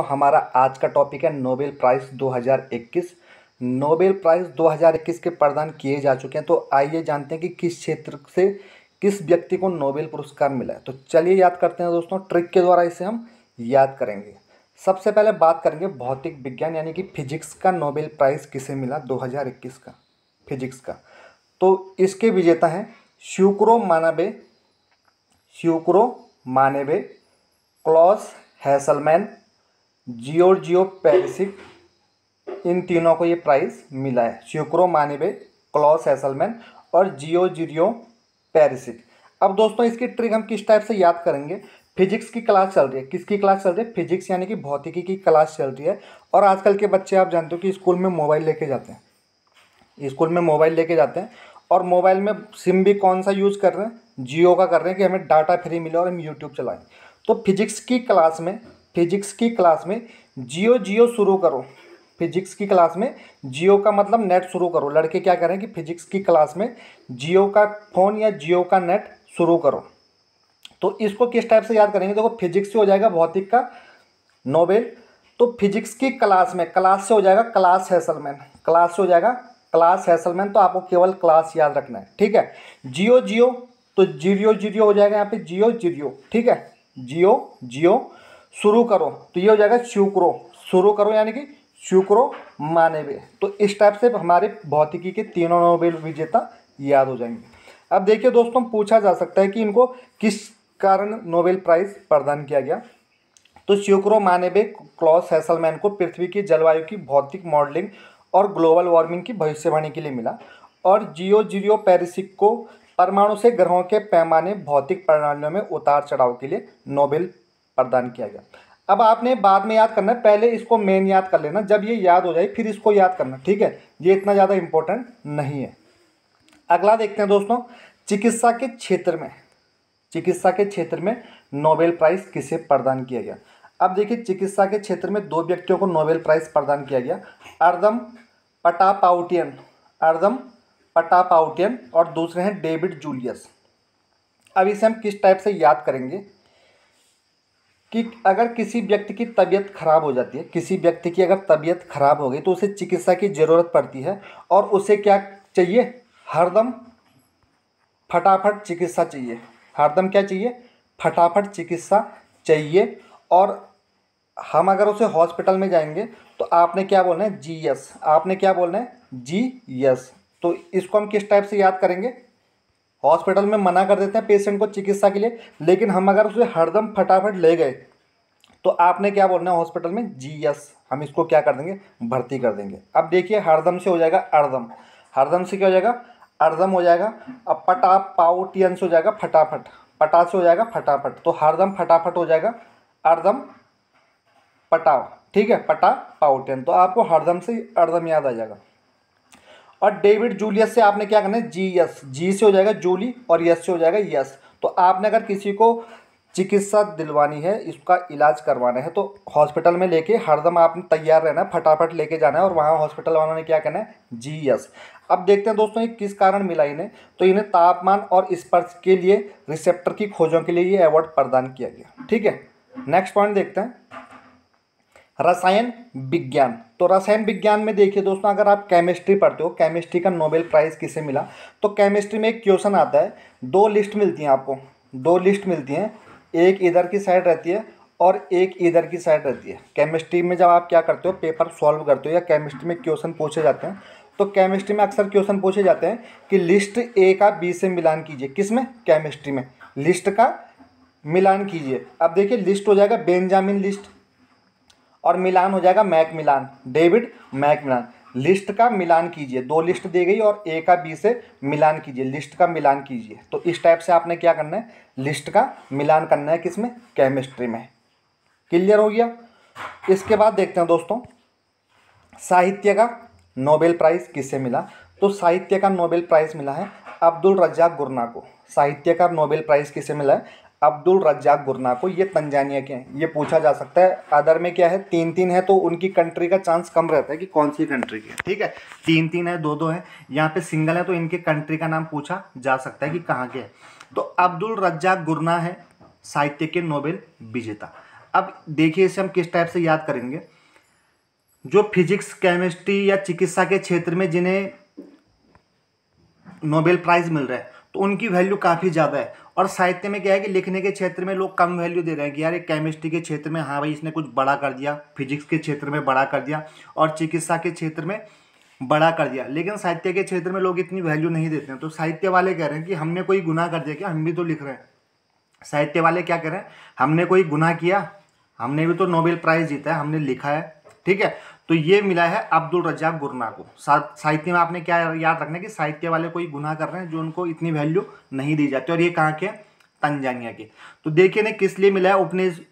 दोस्तों, हमारा आज का टॉपिक है नोबेल प्राइज़ 2021। नोबेल प्राइज़ 2021 के प्रदान किए जा चुके हैं। तो आइए जानते हैं कि किस क्षेत्र से किस व्यक्ति को नोबेल पुरस्कार मिला है। तो चलिए याद करते हैं दोस्तों, ट्रिक के द्वारा इसे हम याद करेंगे। सबसे पहले बात करेंगे भौतिक विज्ञान यानी कि फिजिक्स का नोबेल प्राइज़ किसे मिला 2021 का, फिजिक्स का। तो इसके विजेता हैं श्यूक्रो मानेबे, क्लॉस हैसलमैन, जियोर्जियो पेरिसिक। इन तीनों को ये प्राइज़ मिला है, श्यूक्रो मानेबे, क्लॉस हैसलमैन और जियोर्जियो पेरिसिक। अब दोस्तों इसकी ट्रिक हम किस टाइप से याद करेंगे। फिजिक्स की क्लास चल रही है, किसकी क्लास चल रही है, फिजिक्स यानी कि भौतिकी की क्लास चल रही है। और आजकल के बच्चे आप जानते हो कि स्कूल में मोबाइल लेके जाते हैं, और मोबाइल में सिम भी कौन सा यूज़ कर रहे हैं, जियो का कर रहे हैं कि हमें डाटा फ्री मिले और हम यूट्यूब चलाएं। तो फिजिक्स की क्लास में जियो शुरू करो। फिजिक्स की क्लास में जियो का मतलब नेट शुरू करो। लड़के क्या करें कि फिजिक्स की क्लास में जियो का फ़ोन या जियो का नेट शुरू करो। तो इसको किस टाइप से याद करेंगे, देखो फिजिक्स से हो जाएगा भौतिक का नोबेल। तो फिजिक्स की क्लास में क्लास से हो जाएगा क्लास हैसलमैन, तो आपको केवल क्लास याद रखना है, ठीक है। जियो तो जीरो हो जाएगा यहाँ पे जियो, ठीक है। जियो शुरू करो तो ये हो जाएगा शुरू करो यानी कि श्यूक्रो मानेबे। तो इस टाइप से हमारे भौतिकी के तीनों नोबेल विजेता याद हो जाएंगे। अब देखिए दोस्तों, पूछा जा सकता है कि इनको किस कारण नोबेल प्राइज़ प्रदान किया गया। तो श्यूक्रो मानेबे, क्लॉस हैसलमैन को पृथ्वी की जलवायु की भौतिक मॉडलिंग और ग्लोबल वार्मिंग की भविष्यवाणी के लिए मिला, और जियोर्जियो पेरिसिक को परमाणु से ग्रहों के पैमाने भौतिक प्रणालियों में उतार चढ़ाव के लिए नोबेल प्रदान किया गया। अब आपने बाद में याद करना है, पहले इसको मेन याद कर लेना, जब ये याद हो जाए फिर इसको याद करना, ठीक है। ये इतना ज़्यादा इंपॉर्टेंट नहीं है। अगला देखते हैं दोस्तों, चिकित्सा के क्षेत्र में नोबेल प्राइज़ किसे प्रदान किया गया। अब देखिए, चिकित्सा के क्षेत्र में दो व्यक्तियों को नोबेल प्राइज़ प्रदान किया गया, अर्दम पटापाउटियन और दूसरे हैं डेविड जूलियस। अब इसे हम किस टाइप से याद करेंगे कि अगर किसी व्यक्ति की तबीयत खराब हो जाती है, किसी व्यक्ति की अगर तबीयत खराब हो गई तो उसे चिकित्सा की ज़रूरत पड़ती है, और उसे क्या चाहिए, हरदम फटाफट चिकित्सा चाहिए। हरदम क्या चाहिए, फटाफट चिकित्सा चाहिए। और हम अगर उसे हॉस्पिटल में जाएंगे तो आपने क्या बोलना है, GS। तो इसको हम किस टाइप से याद करेंगे, हॉस्पिटल में मना कर देते हैं पेशेंट को चिकित्सा के लिए, लेकिन हम अगर उसे हरदम फटाफट ले गए तो आपने क्या बोलना है हॉस्पिटल में, GS। हम इसको क्या कर देंगे, भर्ती कर देंगे। अब देखिए, हरदम से हो जाएगा अर्दम, हरदम से क्या हो जाएगा, अर्दम हो जाएगा। अब पटापाउटियन से हो जाएगा फटाफट, पटा से हो जाएगा फटाफट, तो हरदम फटाफट हो जाएगा अर्दम पटाव, ठीक है, पटापाउटियन। तो आपको हरदम से अर्दम याद आ जाएगा। और डेविड जूलियस से आपने क्या करना है, GS, जी से हो जाएगा जूली और यस से हो जाएगा यस। तो आपने अगर किसी को चिकित्सा दिलवानी है, इसका इलाज करवाना है, तो हॉस्पिटल में लेके हरदम आपने तैयार रहना है, फटाफट लेके जाना है, और वहाँ हॉस्पिटल वालों ने क्या करना है, GS। अब देखते हैं दोस्तों, ये किस कारण मिला इन्हें। तो इन्हें तापमान और स्पर्श के लिए रिसेप्टर की खोजों के लिए ये अवार्ड प्रदान किया गया, ठीक है। नेक्स्ट पॉइंट देखते हैं, रसायन विज्ञान। तो रसायन विज्ञान में देखिए दोस्तों, अगर आप केमिस्ट्री पढ़ते हो, केमिस्ट्री का नोबेल प्राइज़ किसे मिला। तो केमिस्ट्री में एक क्वेश्चन आता है, दो लिस्ट मिलती हैं आपको, एक इधर की साइड रहती है और एक इधर की साइड रहती है। केमिस्ट्री में जब आप क्या करते हो, पेपर सॉल्व करते हो या केमिस्ट्री में क्वेश्चन पूछे जाते हैं, तो केमिस्ट्री में अक्सर क्वेश्चन पूछे जाते हैं कि लिस्ट ए का बी से मिलान कीजिए। किसमें, केमिस्ट्री में लिस्ट का मिलान कीजिए। अब देखिए, लिस्ट हो जाएगा बेंजामिन लिस्ट और मिलान हो जाएगा मैकमिलान, डेविड मैकमिलान। लिस्ट का मिलान कीजिए, दो लिस्ट दी गई और ए का बी से मिलान कीजिए, लिस्ट का मिलान कीजिए। तो इस टाइप से आपने क्या करना है, लिस्ट का मिलान करना है, किसमें, केमिस्ट्री में। क्लियर हो गया। इसके बाद देखते हैं दोस्तों, साहित्य का नोबेल प्राइज़ किसे मिला। तो साहित्य का नोबेल प्राइज़ मिला है अब्दुल रज्जाक गुरना को। साहित्य का नोबेल प्राइज़ किसे मिला है, अब्दुल रज्जाक गुरना को। ये तंजानिया के हैं, ये पूछा जा सकता है। अदर में क्या है, 3-3 है, तो उनकी कंट्री का चांस कम रहता है कि कौन सी कंट्री की है, ठीक है। 3-3 है, 2-2 है, यहाँ पे सिंगल है, तो इनके कंट्री का नाम पूछा जा सकता है कि कहाँ के है। तो अब्दुल रज्जाक गुरना है साहित्य के नोबेल विजेता। अब देखिए इसे हम किस टाइप से याद करेंगे। जो फिजिक्स, केमिस्ट्री या चिकित्सा के क्षेत्र में जिन्हें नोबेल प्राइज मिल रहा है तो उनकी वैल्यू काफ़ी ज़्यादा है। और साहित्य में क्या है कि लिखने के क्षेत्र में लोग कम वैल्यू दे रहे हैं कि यार केमिस्ट्री के क्षेत्र में हाँ भाई इसने कुछ बड़ा कर दिया, फिजिक्स के क्षेत्र में बड़ा कर दिया और चिकित्सा के क्षेत्र में बड़ा कर दिया, लेकिन साहित्य के क्षेत्र में लोग इतनी वैल्यू नहीं देते हैं। तो साहित्य वाले कह रहे हैं कि हमने कोई गुनाह कर दिया क्या, हम भी तो लिख रहे हैं। साहित्य वाले क्या कह रहे हैं, हमने कोई गुनाह किया, हमने भी तो नोबेल प्राइज जीता है, हमने लिखा है, ठीक है। तो ये मिला है अब्दुल रज्जाक गुरना को। साहित्य में आपने क्या याद रखना है कि साहित्य वाले कोई गुनाह कर रहे हैं जो उनको इतनी वैल्यू नहीं दी जाती। और ये कहाँ के, तंजानिया के। तो देखिए ने किस लिए मिला है,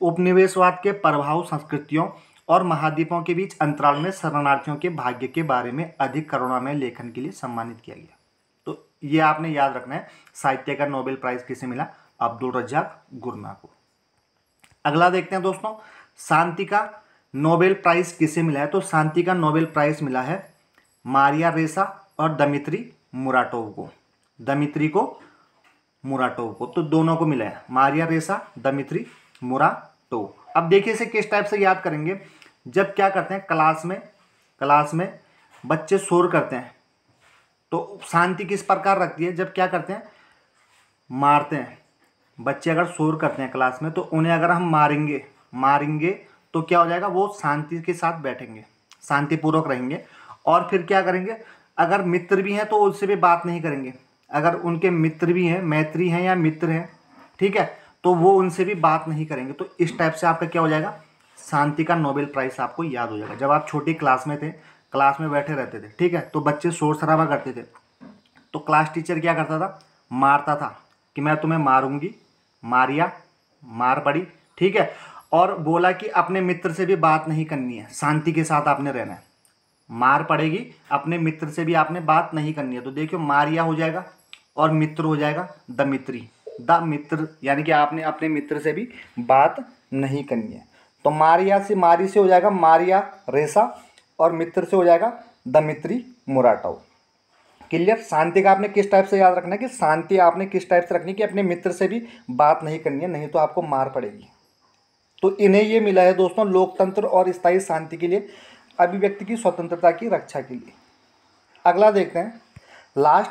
उपनिवेशवाद के प्रभाव, संस्कृतियों और महाद्वीपों के बीच अंतराल में शरणार्थियों के भाग्य के बारे में अधिक करुणामय लेखन के लिए सम्मानित किया गया। तो ये आपने याद रखना है, साहित्य का नोबेल प्राइज किसे मिला, अब्दुल रज्जाक गुरना को। अगला देखते हैं दोस्तों, शांति का नोबेल प्राइज किसे मिला है। तो शांति का नोबेल प्राइज मिला है मारिया रेसा और दमित्री मुराटोव को। दमित्री को, मुराटोव को, तो दोनों को मिला है, मारिया रेसा, दमित्री मुराटोव। अब देखिए इसे किस टाइप से याद करेंगे। जब क्या करते हैं क्लास में बच्चे शोर करते हैं तो शांति किस प्रकार रखती है, जब क्या करते हैं, मारते हैं। बच्चे अगर शोर करते हैं क्लास में तो उन्हें अगर हम मारेंगे तो क्या हो जाएगा, वो शांति के साथ बैठेंगे, शांतिपूर्वक रहेंगे। और फिर क्या करेंगे, अगर मित्र भी हैं तो उससे भी बात नहीं करेंगे, अगर उनके मित्र भी हैं, मैत्री हैं या मित्र हैं, ठीक है, तो वो उनसे भी बात नहीं करेंगे। तो इस टाइप से आपका क्या हो जाएगा, शांति का नोबेल प्राइज आपको याद हो जाएगा। जब आप छोटी क्लास में थे, क्लास में बैठे रहते थे, ठीक है, तो बच्चे शोर शराबा करते थे तो क्लास टीचर क्या करता था, मारता था कि मैं तुम्हें मारूंगी, मारिया, मार पड़ी, ठीक है। और बोला कि अपने मित्र से भी बात नहीं करनी है, शांति के साथ आपने रहना है, मार पड़ेगी, अपने मित्र से भी आपने बात नहीं करनी है। तो देखियो मारिया हो जाएगा और मित्र हो जाएगा दमित्री, द मित्र, यानी कि आपने अपने मित्र से भी बात नहीं करनी है। तो मारिया से, मारी से हो जाएगा मारिया रेसा और मित्र से हो जाएगा दमित्री मुराटोव। क्लियर। शांति का आपने किस टाइप से याद रखना है कि शांति आपने किस टाइप से रखनी है कि अपने मित्र से भी बात नहीं करनी है, नहीं तो आपको मार पड़ेगी। तो इन्हें ये मिला है दोस्तों लोकतंत्र और स्थायी शांति के लिए, अभिव्यक्ति की स्वतंत्रता की रक्षा के लिए। अगला देखते हैं लास्ट,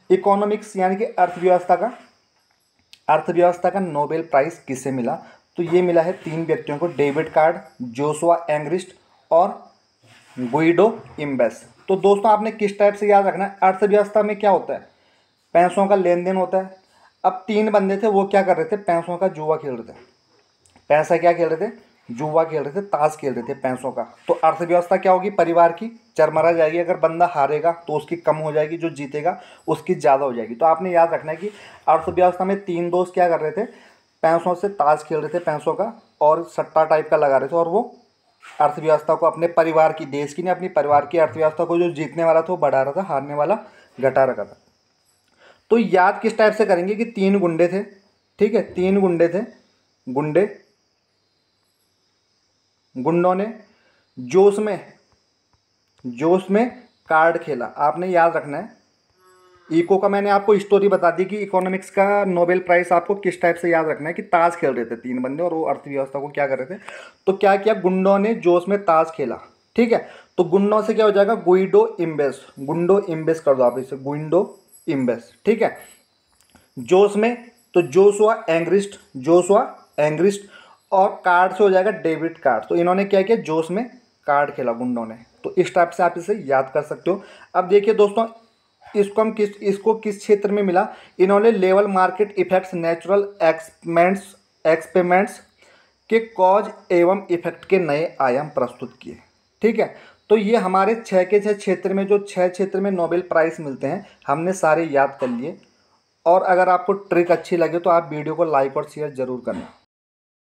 इकोनॉमिक्स यानी कि अर्थव्यवस्था का नोबेल प्राइज किसे मिला। तो ये मिला है 3 व्यक्तियों को, डेविड कार्ड, जोशुआ एंग्रिस्ट और गुइडो इम्बेस। तो दोस्तों आपने किस टाइप से याद रखना है, अर्थव्यवस्था में क्या होता है, पैसों का लेन देन होता है। अब 3 बंदे थे, वो क्या कर रहे थे, पैसों का जुआ खेल रहे थे। पैसा क्या खेल रहे थे, जुआ खेल रहे थे, ताश खेल रहे थे पैसों का। तो अर्थव्यवस्था क्या होगी, परिवार की चरमरा जाएगी। अगर बंदा हारेगा तो उसकी कम हो जाएगी, जो जीतेगा उसकी ज़्यादा हो जाएगी। तो आपने याद रखना है कि अर्थव्यवस्था में 3 दोस्त क्या कर रहे थे, पैसों से ताश खेल रहे थे पैसों का, और सट्टा टाइप का लगा रहे थे, और वो अर्थव्यवस्था को अपने परिवार की, देश की नहीं, अपनी परिवार की अर्थव्यवस्था को जो जीतने वाला था वो बढ़ा रहा था, हारने वाला घटा रखा था। तो याद किस टाइप से करेंगे कि 3 गुंडे थे, ठीक है, 3 गुंडे थे, गुंडों ने जोश में कार्ड खेला। आपने याद रखना है, इको का मैंने आपको स्टोरी बता दी कि इकोनॉमिक्स का नोबेल प्राइज आपको किस टाइप से याद रखना है कि ताश खेल रहे थे 3 बंदे और वो अर्थव्यवस्था को क्या कर रहे थे। तो क्या किया, गुंडों ने जोश में ताश खेला, ठीक है। तो गुंडों से क्या हो जाएगा, गुइडो इम्बेस कर दो आप इसे, गुइडो इम्बेस, ठीक है। जोश में तो जोशुआ एंग्रिस्ट और कार्ड से हो जाएगा डेविड कार्ड। तो इन्होंने क्या किया, जोश में कार्ड खेला गुंडों ने। तो इस टाइप से आप इसे याद कर सकते हो। अब देखिए दोस्तों, इसको किस क्षेत्र में मिला, इन्होंने level market effects, natural experiments के कॉज एवं इफेक्ट के नए आयाम प्रस्तुत किए, ठीक है। तो ये हमारे 6 के 6 क्षेत्र में, जो 6 क्षेत्र में नोबेल प्राइज़ मिलते हैं, हमने सारे याद कर लिए। और अगर आपको ट्रिक अच्छी लगे तो आप वीडियो को लाइक और शेयर ज़रूर करना।